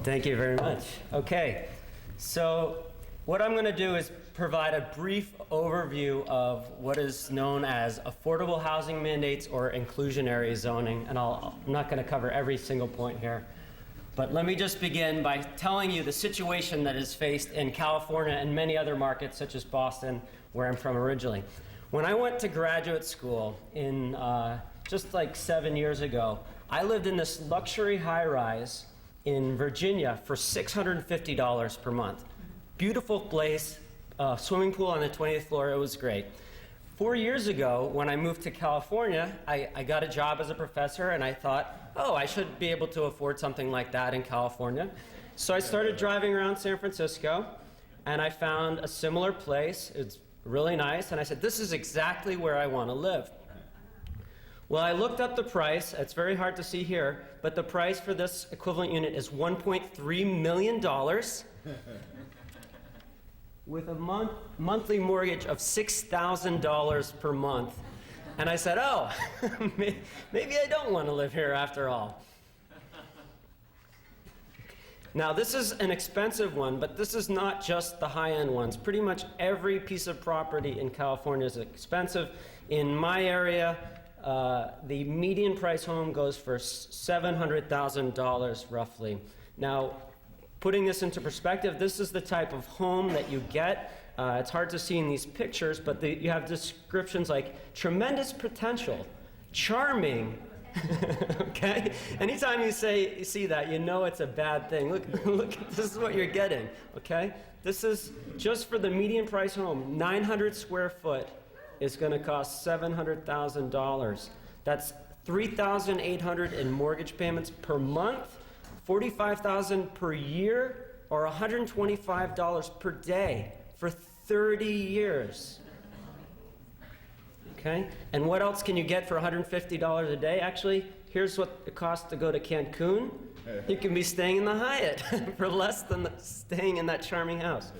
Thank you very much. Okay, so what I'm going to do is provide a brief overview of what is known as affordable housing mandates or inclusionary zoning, and I'm not going to cover every single point here. But let me just begin by telling you the situation that is faced in California and many other markets, such as Boston, where I'm from originally. When I went to graduate school in just like 7 years ago, I lived in this luxury high-rise in Virginia for $650 per month. Beautiful place, swimming pool on the 20th floor, it was great. 4 years ago, when I moved to California, I got a job as a professor, and I thought, oh, I should be able to afford something like that in California. So I started driving around San Francisco, and I found a similar place. It's really nice, and I said, this is exactly where I want to live. Well, I looked up the price. It's very hard to see here, but the price for this equivalent unit is $1.3 million with a monthly mortgage of $6,000 per month. And I said, oh, maybe I don't want to live here after all. Now, this is an expensive one, but this is not just the high-end ones. Pretty much every piece of property in California is expensive. In my area, the median price home goes for $700,000 roughly. Now, putting this into perspective, this is the type of home that you get. It's hard to see in these pictures, but you have descriptions like tremendous potential, charming. Okay? Anytime you see that, you know it's a bad thing. Look, this is what you're getting. Okay? This is just for the median price home, 900 square foot. Is going to cost $700,000. That's $3,800 in mortgage payments per month, $45,000 per year, or $125 per day for 30 years. Okay? And what else can you get for $150 a day? Actually, here's what it costs to go to Cancun. You can be staying in the Hyatt for less than staying in that charming house.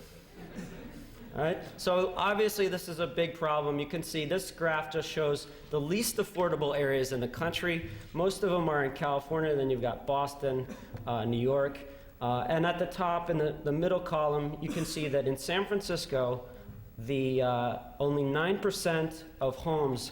All right, so obviously this is a big problem. You can see this graph just shows the least affordable areas in the country. Most of them are in California, then you've got Boston, New York. And at the top in the middle column, you can see that in San Francisco, the only 9% of homes,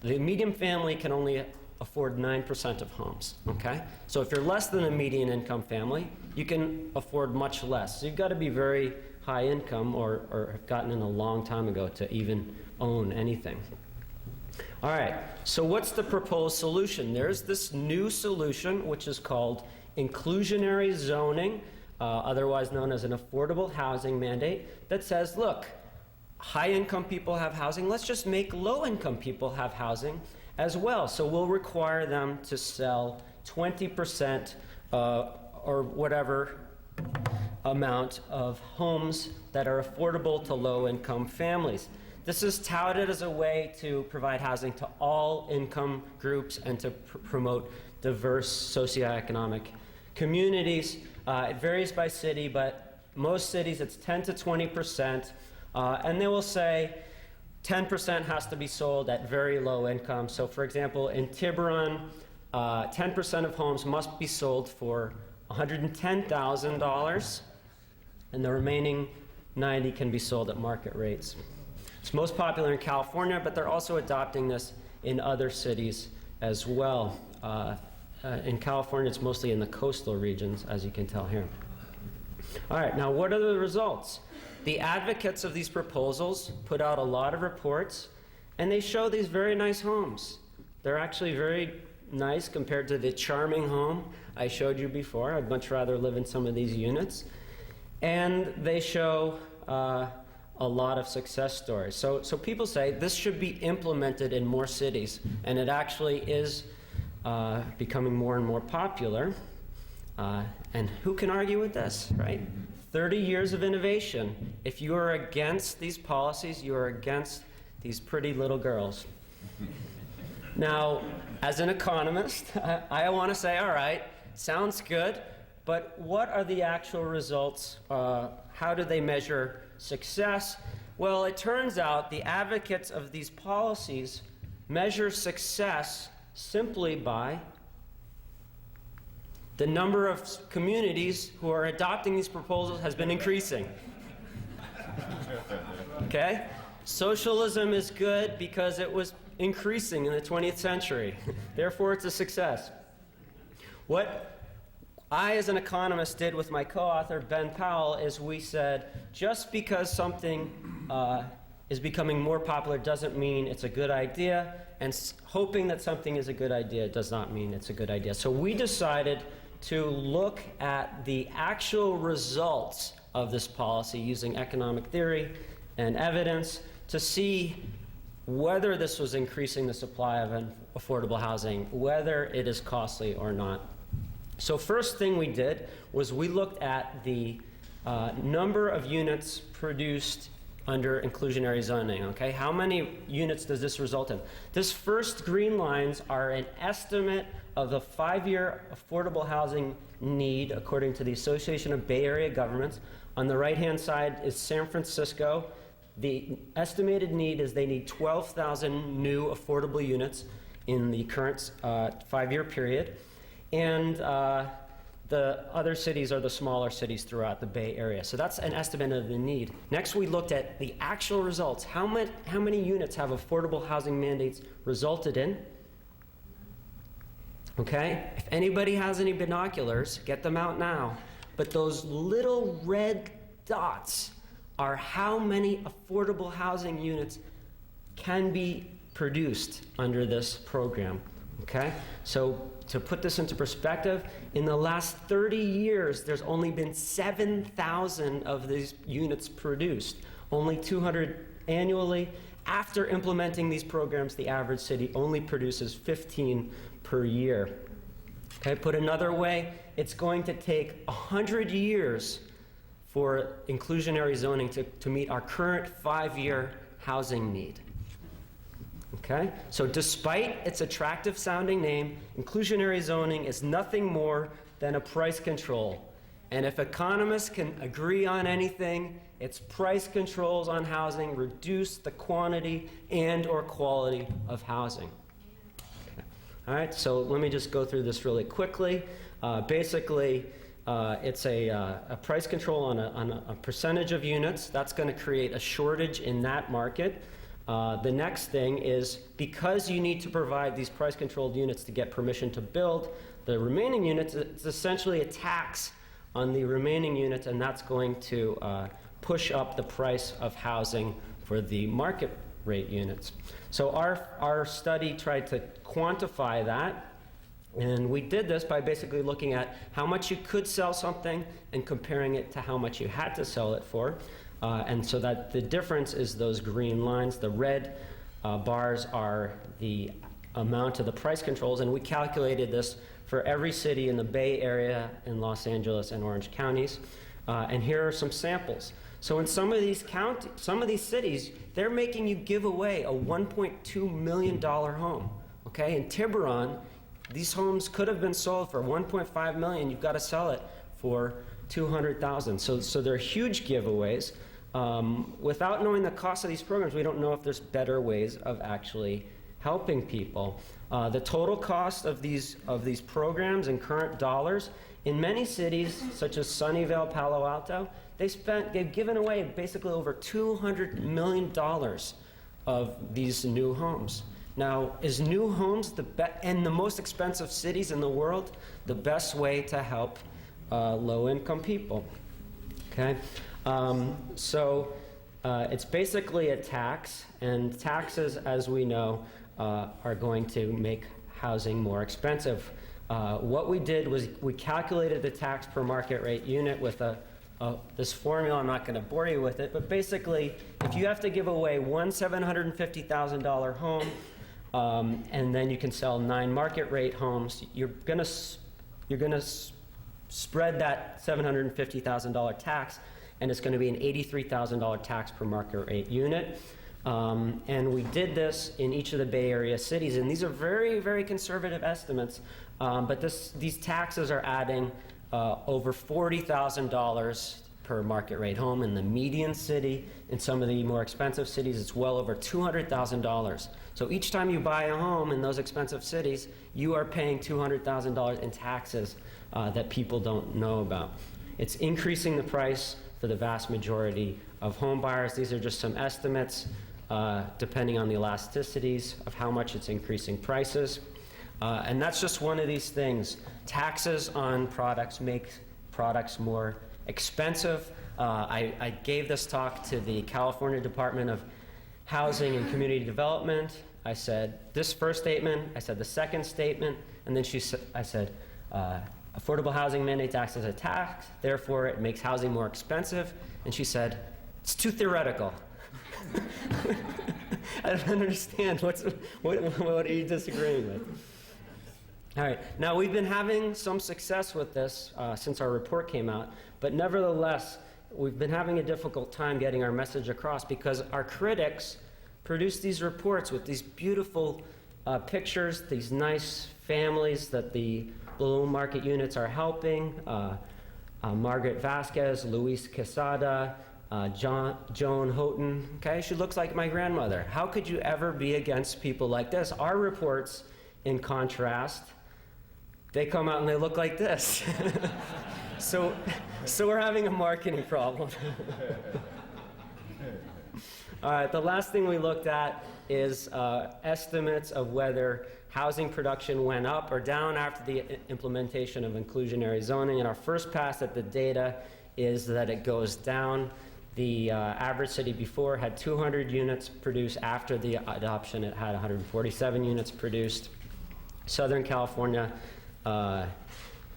the median family can only afford 9% of homes, okay? So if you're less than a median income family, you can afford much less. So you've got to be very high income or have gotten in a long time ago to even own anything. All right, so what's the proposed solution? There's this new solution, which is called inclusionary zoning, otherwise known as an affordable housing mandate, that says, look, high-income people have housing. Let's just make low-income people have housing as well. So we'll require them to sell 20% or whatever amount of homes that are affordable to low-income families. This is touted as a way to provide housing to all income groups and to promote diverse socioeconomic communities. It varies by city, but most cities it's 10 to 20%, and they will say 10% has to be sold at very low income. So for example, in Tiburon, 10% of homes must be sold for $110,000, and the remaining 90 can be sold at market rates. It's most popular in California, but they're also adopting this in other cities as well. In California, it's mostly in the coastal regions, as you can tell here. All right, now what are the results? The advocates of these proposals put out a lot of reports, and they show these very nice homes. They're actually very nice compared to the charming home I showed you before. I'd much rather live in some of these units. And they show a lot of success stories. So people say this should be implemented in more cities, and it actually is becoming more and more popular. And who can argue with this, right? 30 years of innovation. If you are against these policies, you are against these pretty little girls. Now, as an economist, I want to say, all right, sounds good, but what are the actual results? How do they measure success? Well, it turns out the advocates of these policies measure success simply by the number of communities who are adopting these proposals has been increasing. Okay? Socialism is good because it was increasing in the 20th century. Therefore, it's a success. What I, as an economist, did with my co-author, Ben Powell, is we said, just because something is becoming more popular doesn't mean it's a good idea, and hoping that something is a good idea does not mean it's a good idea. So we decided to look at the actual results of this policy using economic theory and evidence to see whether this was increasing the supply of affordable housing, whether it is costly or not. So first thing we did was we looked at the number of units produced under inclusionary zoning, okay? How many units does this result in? This first green lines are an estimate of the 5-year affordable housing need according to the Association of Bay Area Governments. On the right-hand side is San Francisco. The estimated need is they need 12,000 new affordable units in the current 5-year period. And the other cities are the smaller cities throughout the Bay Area. So that's an estimate of the need. Next, we looked at the actual results. How many units have affordable housing mandates resulted in? Okay? If anybody has any binoculars, get them out now. But those little red dots are how many affordable housing units can be produced under this program. Okay? So to put this into perspective, in the last 30 years, there's only been 7,000 of these units produced, only 200 annually. After implementing these programs, the average city only produces 15 per year. Okay, put another way, it's going to take 100 years for inclusionary zoning to meet our current 5-year housing need. Okay? So despite its attractive sounding name, inclusionary zoning is nothing more than a price control. And if economists can agree on anything, it's price controls on housing reduce the quantity and or quality of housing. Okay. All right, so let me just go through this really quickly. Basically, it's a price control on a percentage of units. That's going to create a shortage in that market. The next thing is, because you need to provide these price-controlled units to get permission to build the remaining units, it's essentially a tax on the remaining units, and that's going to push up the price of housing for the market rate units. So our study tried to quantify that, and we did this by basically looking at how much you could sell something and comparing it to how much you had to sell it for. And so that the difference is those green lines. The red bars are the amount of the price controls, and we calculated this for every city in the Bay Area, in Los Angeles and Orange counties. And here are some samples. So in some of these cities, they're making you give away a $1.2 million home. Okay, in Tiburon, these homes could have been sold for $1.5 million. You've got to sell it for $200,000. So they're huge giveaways. Without knowing the cost of these programs, we don't know if there's better ways of actually helping people. The total cost of these programs in current dollars, in many cities, such as Sunnyvale, Palo Alto, they've given away basically over $200 million of these new homes. Now, is new homes in the most expensive cities in the world the best way to help low-income people? Okay, so it's basically a tax, and taxes, as we know, are going to make housing more expensive. What we did was we calculated the tax per market rate unit with this formula. I'm not going to bore you with it, but basically, if you have to give away one $750,000 home, and then you can sell 9 market rate homes, you're going to spread that $750,000 tax, and it's going to be an $83,000 tax per market rate unit. And we did this in each of the Bay Area cities, and these are very, very conservative estimates, but these taxes are adding over $40,000 per market rate home in the median city. In some of the more expensive cities, it's well over $200,000. So each time you buy a home in those expensive cities, you are paying $200,000 in taxes that people don't know about. It's increasing the price for the vast majority of home buyers. These are just some estimates depending on the elasticities of how much it's increasing prices. And that's just one of these things. Taxes on products make products more expensive. I gave this talk to the California Department of Housing and Community Development. I said this first statement, I said the second statement, and then I said, affordable housing mandate tax is a tax, therefore it makes housing more expensive. And she said, it's too theoretical. I don't understand. What are you disagreeing with? All right. Now, we've been having some success with this since our report came out, but nevertheless, we've been having a difficult time getting our message across because our critics produce these reports with these beautiful pictures, these nice families that the below market units are helping. Margaret Vasquez, Luis Quesada, Joan Houghton. Okay, she looks like my grandmother. How could you ever be against people like this? Our reports, in contrast, they come out and they look like this. So we're having a marketing problem. All right, the last thing we looked at is estimates of whether housing production went up or down after the implementation of inclusionary zoning. And our first pass at the data is that it goes down. The average city before had 200 units produced. After the adoption, it had 147 units produced. Southern California,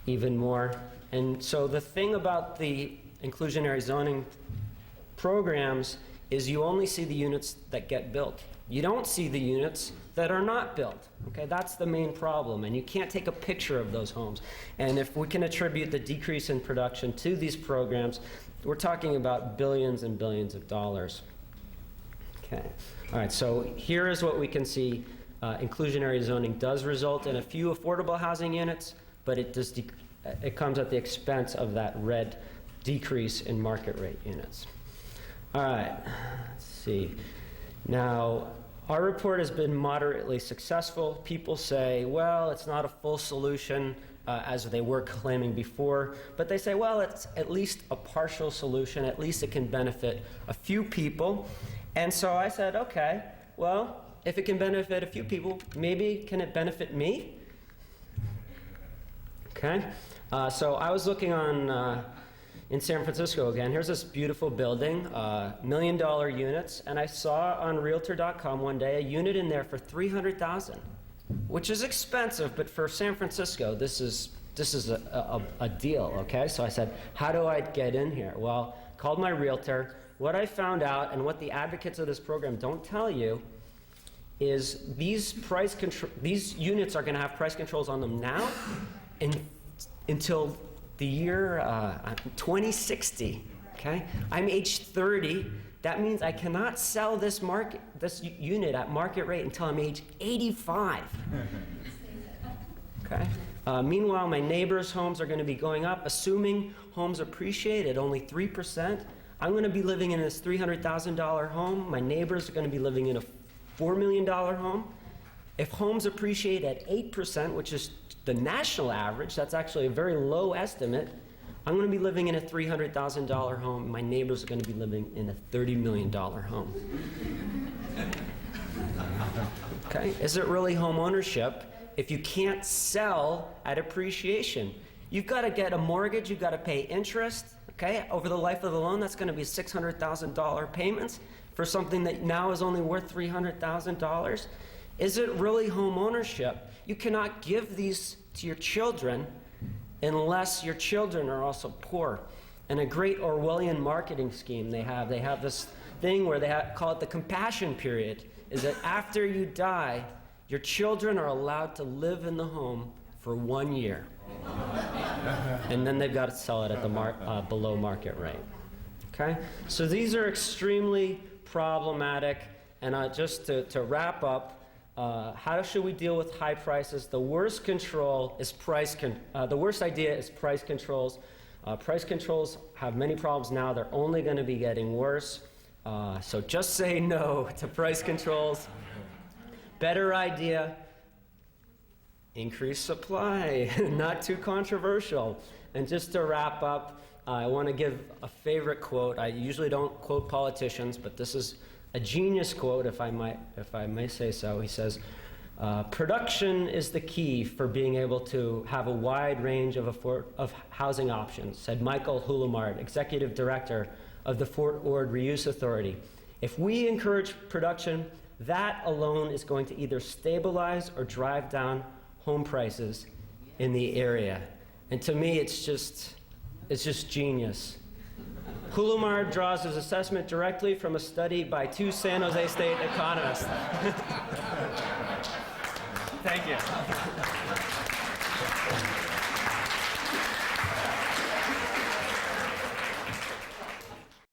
even more. And so the thing about the inclusionary zoning programs is you only see the units that get built. You don't see the units that are not built. Okay, that's the main problem, and you can't take a picture of those homes. And if we can attribute the decrease in production to these programs, we're talking about billions and billions of dollars. Okay, all right, so here is what we can see. Inclusionary zoning does result in a few affordable housing units, but it comes at the expense of that red decrease in market rate units. All right, let's see. Now, our report has been moderately successful. People say, well, it's not a full solution as they were claiming before, but they say, well, it's at least a partial solution. At least it can benefit a few people. And so I said, okay, well, if it can benefit a few people, maybe can it benefit me? Okay, so I was looking on in San Francisco again. Here's this beautiful building, $1 million units, and I saw on Realtor.com one day a unit in there for $300,000, which is expensive, but for San Francisco, this is a deal. Okay, so I said, how do I get in here? Well, called my realtor. What I found out, and what the advocates of this program don't tell you, is these units are going to have price controls on them now until the year 2060. Okay, I'm age 30. That means I cannot sell this unit at market rate until I'm age 85. Okay. Meanwhile, my neighbors' homes are going to be going up, assuming homes appreciate at only 3%. I'm going to be living in this $300,000 home. My neighbors are going to be living in a $4 million home. If homes appreciate at 8%, which is the national average, that's actually a very low estimate, I'm going to be living in a $300,000 home. My neighbors are going to be living in a $30 million home. Okay, is it really home ownership if you can't sell at appreciation? You've got to get a mortgage, you've got to pay interest. Okay, over the life of the loan, that's going to be $600,000 payments for something that now is only worth $300,000. Is it really home ownership? You cannot give these to your children unless your children are also poor. And a great Orwellian marketing scheme they have this thing where they call it the compassion period, is that after you die, your children are allowed to live in the home for 1 year. And then they've got to sell it at the below market rate. Okay? So these are extremely problematic. And just to wrap up, how should we deal with high prices? The worst control is the worst idea is price controls. Price controls have many problems now. They're only going to be getting worse. So just say no to price controls. Better idea, increase supply, not too controversial. And just to wrap up, I want to give a favorite quote. I usually don't quote politicians, but this is a genius quote, if I may say so. He says, production is the key for being able to have a wide range of housing options, said Michael Hulamard, Executive Director of the Fort Ord Reuse Authority. If we encourage production, that alone is going to either stabilize or drive down home prices in the area. And to me, it's just genius. Hulamard draws his assessment directly from a study by 2 San Jose State economists. Thank you.